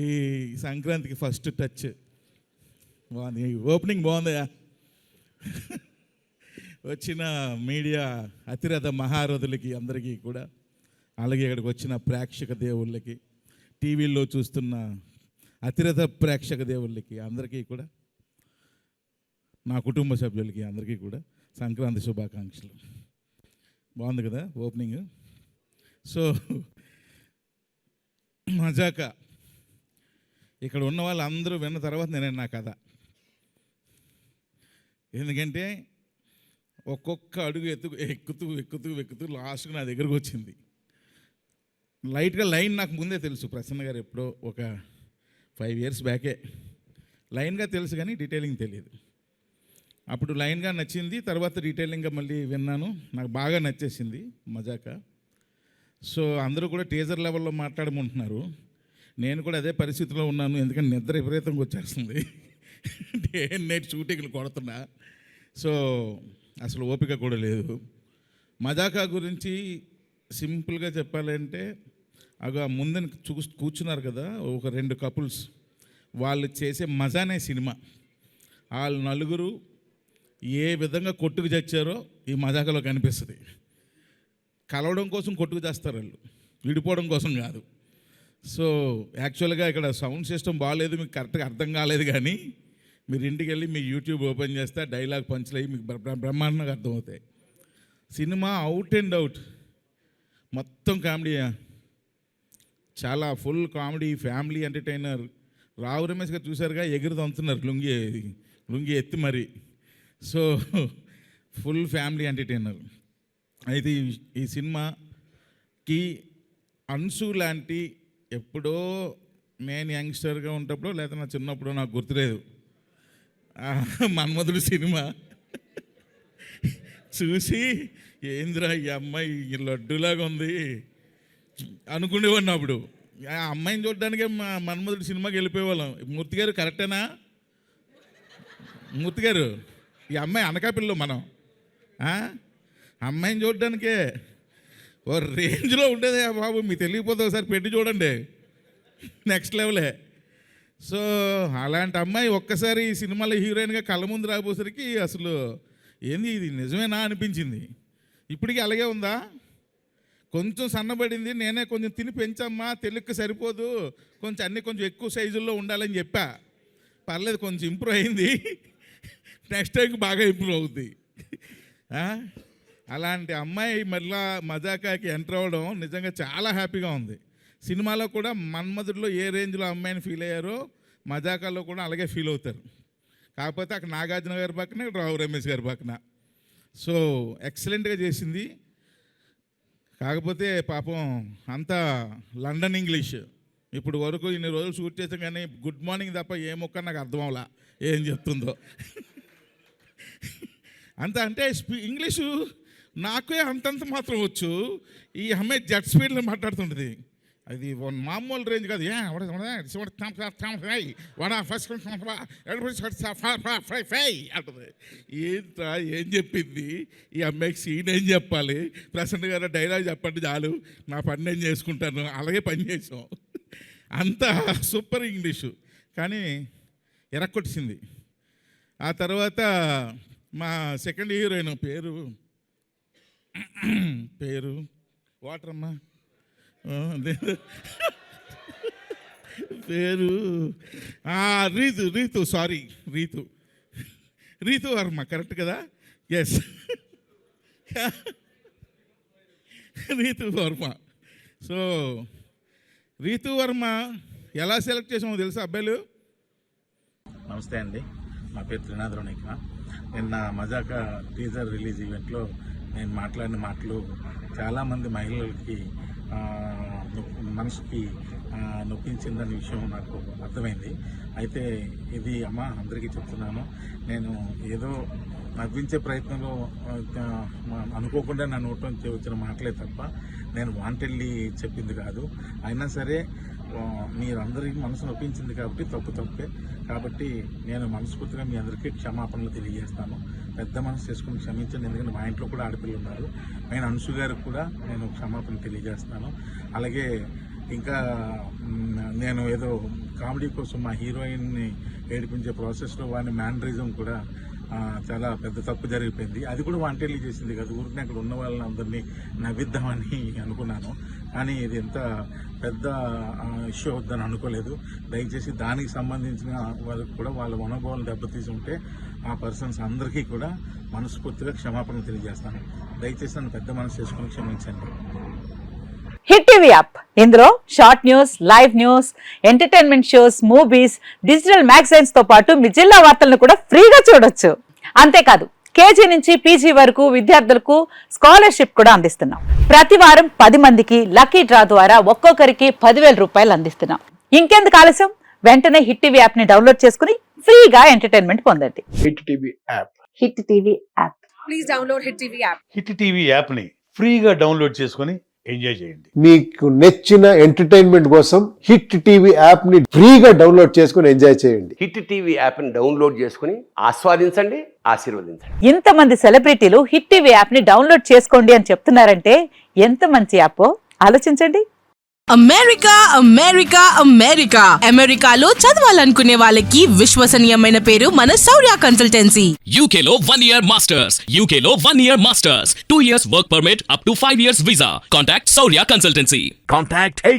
ఈ సంక్రాంతికి first touch బాగుంది, ఓపెనింగ్ బాగుందయా. వచ్చిన మీడియా అతిరథ మహారథులకి అందరికీ కూడా, అలాగే ఇక్కడికి వచ్చిన ప్రేక్షక దేవుళ్ళకి, టీవీల్లో చూస్తున్న అతిరథ ప్రేక్షక దేవుళ్ళకి అందరికీ కూడా, నా కుటుంబ సభ్యులకి అందరికీ కూడా సంక్రాంతి శుభాకాంక్షలు. బాగుంది కదా ఓపెనింగ్. సో మజాక ఇక్కడ ఉన్న వాళ్ళందరూ విన్న తర్వాత నేను నా కథ, ఎందుకంటే ఒక్కొక్క అడుగు ఎక్కుతూ లాస్ట్కి నా దగ్గరకు వచ్చింది. లైట్గా లైన్ నాకు ముందే తెలుసు, ప్రసన్న గారు ఎప్పుడో ఒక 5 years బ్యాకే లైన్గా తెలుసు కానీ డీటెయిలింగ్ తెలియదు. అప్పుడు లైన్గా నచ్చింది, తర్వాత డీటెయిలింగ్గా మళ్ళీ విన్నాను, నాకు బాగా నచ్చేసింది మజాక. సో అందరూ కూడా టీజర్ లెవెల్లో మాట్లాడమంటున్నారు, నేను కూడా అదే పరిస్థితిలో ఉన్నాను, ఎందుకంటే నిద్ర విపరీతంగా వచ్చేస్తుంది. డే నైట్ షూటింగ్లు కొడుతున్నా, సో అసలు ఓపిక కూడా లేదు. మజాకా గురించి సింపుల్గా చెప్పాలంటే, ముందని కూర్చున్నారు కదా ఒక 2 కపుల్స్, వాళ్ళు చేసే మజానే సినిమా. వాళ్ళు నలుగురు ఏ విధంగా కొట్టుకు చచ్చారో ఈ మజాకలో కనిపిస్తుంది. కలవడం కోసం కొట్టుకు చేస్తారు వాళ్ళు, విడిపోవడం కోసం కాదు. సో యాక్చువల్గా ఇక్కడ సౌండ్ సిస్టమ్ బాగాలేదు, మీకు కరెక్ట్గా అర్థం కాలేదు, కానీ మీరు ఇంటికి వెళ్ళి మీ యూట్యూబ్ ఓపెన్ చేస్తే డైలాగ్ పంచులు అయ్యి మీకు బ్రహ్మాండంగా అర్థమవుతాయి. సినిమా అవుట్ అండ్ అవుట్ మొత్తం కామెడీ, చాలా full comedy, family entertainer. Rao Ramesh గారు చూసారుగా, ఎగురు తంతున్నారు లుంగి ఎత్తి మరి. So full family entertainer. అయితే ఈ సినిమాకి అన్సు లాంటి, ఎప్పుడో నేను యంగ్స్టర్గా ఉన్నప్పుడు లేదా నా చిన్నప్పుడు నాకు గుర్తులేదు, మన్మధుడు సినిమా చూసి ఏంద్రా ఈ అమ్మాయి లడ్డులాగా ఉంది అనుకునేవాడిని. అప్పుడు ఆ అమ్మాయిని చూడడానికే మన్మధుడు సినిమాకి వెళ్ళిపోయేవాళ్ళం. మూర్తి గారు కరెక్టేనా? మూర్తి గారు, ఈ అమ్మాయి అనకాపిల్లో మనం అమ్మాయిని చూడడానికే ఓ రేంజ్లో ఉండేది బాబు. మీకు తెలియకపోతే ఒకసారి పెట్టి చూడండి, నెక్స్ట్ లెవెలే. సో అలాంటి అమ్మాయి ఒక్కసారి ఈ సినిమాలో హీరోయిన్గా కళ్ళ ముందు రాబోసరికి అసలు ఏంది ఇది నిజమేనా అనిపించింది. ఇప్పటికీ అలాగే ఉందా? కొంచెం సన్నబడింది, నేనే కొంచెం తిని పెంచమ్మా, తెలుగుకి సరిపోదు, కొంచెం అన్నీ కొంచెం ఎక్కువ సైజుల్లో ఉండాలని చెప్పా. పర్లేదు, కొంచెం ఇంప్రూవ్ అయింది, నెక్స్ట్ టైంకి బాగా ఇంప్రూవ్ అవుద్ది. అలాంటి అమ్మాయి మళ్ళా మజాకాకి ఎంటర్ అవ్వడం నిజంగా చాలా హ్యాపీగా ఉంది. సినిమాలో కూడా మన్మధుడిలో ఏ రేంజ్లో అమ్మాయిని ఫీల్ అయ్యారో మజాకాలో కూడా అలాగే ఫీల్ అవుతారు. కాకపోతే అక్కడ నాగార్జున గారి పక్కన, ఇక్కడ రావు రమేష్ గారి పక్కన. సో ఎక్సలెంట్గా చేసింది. కాకపోతే పాపం అంతా లండన్ ఇంగ్లీష్. ఇప్పుడు వరకు ఇన్ని రోజులు షూట్ చేసాం కానీ గుడ్ మార్నింగ్ తప్ప ఏ మొక్క నాకు అర్థం అవలా ఏం చెప్తుందో. అంత అంటే ఇంగ్లీషు నాకే అంతంత మాత్రం వచ్చు. ఈ అమ్మాయి జెట్ స్పీడ్లో మాట్లాడుతుంటుంది, అది మామూలు రేంజ్ కాదు. అంటుంది. ఏంట్రా ఏం చెప్పింది ఈ అమ్మాయికి? సీన్ ఏం చెప్పాలి? ప్రసన్న గారు డైలాగ్ చెప్పండి చాలు, నా పని నేను చేసుకుంటాను. అలాగే పని చేసాం. అంత సూపర్ ఇంగ్లీషు, కానీ ఎరక్కొట్టింది. ఆ తర్వాత మా సెకండ్ హీరోయిన్ పేరు వాటరమ్మా, పేరు రీతు వర్మ, కరెక్ట్ కదా? ఎస్, రీతు వర్మ. సో రీతు వర్మ ఎలా సెలెక్ట్ చేసామో తెలుసా అబ్బాయిలు? నమస్తే అండి, నా పేరు త్రినాథరావు నిఖిల. నిన్న మజాక టీజర్ రిలీజ్ ఈవెంట్లో నేను మాట్లాడిన మాటలు చాలామంది మహిళలకి మనసుకి నొప్పించిందనే విషయం నాకు అర్థమైంది. అయితే ఇది అందరికీ చెప్తున్నాను, నేను ఏదో నవ్వించే ప్రయత్నంలో అనుకోకుండా నా నోట్ నుంచి వచ్చిన మాటలే తప్ప నేను వాంటెడ్లీ చెప్పింది కాదు. అయినా సరే మీరందరికీ మనసు నొప్పించింది కాబట్టి తప్పే. కాబట్టి నేను మనస్ఫూర్తిగా మీ అందరికీ క్షమాపణలు తెలియజేస్తాను. పెద్ద మనసు చేసుకుని క్షమించండి, ఎందుకంటే మా ఇంట్లో కూడా ఆడపిల్లలు ఉన్నారు. నేను అన్సు గారికి కూడా నేను క్షమాపణ తెలియజేస్తాను. అలాగే ఇంకా నేను ఏదో కామెడీ కోసం మా హీరోయిన్ని ఏడిపించే ప్రాసెస్లో వాని మ్యానరిజం కూడా చాలా పెద్ద తప్పు జరిగిపోయింది. అది కూడా వాంటెడ్లీ చేసింది కదా, ఊరికి అక్కడ ఉన్న వాళ్ళని అందరినీ నవ్విద్దామని అనుకున్నాను. కానీ ఇది ఎంత పెద్ద ఇష్యూ అవుద్దని అనుకోలేదు. దయచేసి దానికి సంబంధించిన వాళ్ళకి కూడా వాళ్ళ మనోభావాలు దెబ్బతీసి ఉంటే ఆ పర్సన్స్ అందరికీ కూడా మనస్ఫూర్తిగా క్షమాపణ తెలియజేస్తాను. దయచేసి నన్ను పెద్ద మనసు చేసుకుని క్షమించండి. హిట్ టీవీ యాప్, ఇందులో short news, live news, entertainment shows, movies, digital magazines తో పాటు మీ జిల్లా వార్తలను కూడా ఫ్రీగా చూడొచ్చు. అంతేకాదు కేజీ నుంచి పీజీ వరకు విద్యార్థులకు స్కాలర్షిప్ కూడా అందిస్తున్నాం. ప్రతి వారం 10 మందికి లక్కీ డ్రా ద్వారా ఒక్కొక్కరికి 10,000 రూపాయలు అందిస్తున్నాం. ఇంకెందుకు ఆలస్యం, వెంటనే హిట్ టీవీ యాప్ ని డౌన్లోడ్ చేసుకుని ఫ్రీగా ఎంటర్టైన్మెంట్ పొందండి. Hit TV app. Hit TV app. Please download Hit TV app. Hit TV యాప్ని ఫ్రీగా డౌన్లోడ్ చేసుకొని ఎంజాయ్ చేయండి. మీకు నచ్చిన ఎంటర్టైన్మెంట్ కోసం హిట్ టీవీ యాప్ ని ఫ్రీగా డౌన్లోడ్ చేసుకుని ఎంజాయ్ చేయండి. హిట్ టీవీ యాప్ని డౌన్లోడ్ చేసుకుని ఆస్వాదించండి, ఆశీర్వదించండి. ఇంతమంది సెలబ్రిటీలు హిట్ టీవీ యాప్ ని డౌన్లోడ్ చేసుకోండి అని చెప్తున్నారంటే ఎంత మంచి యాప్ ఆలోచించండి. అమెరికా అమెరికా అమెరికా అమెరికాలో చదవాలనుకునే వాళ్ళకి విశ్వసనీయమైన పేరు మన శౌర్య కన్సల్టెన్సీ. UK లో 1 year masters. UK లో 1 year masters. 2 years work permit up to 5 years visa. Contact Saurya Consultancy. Contact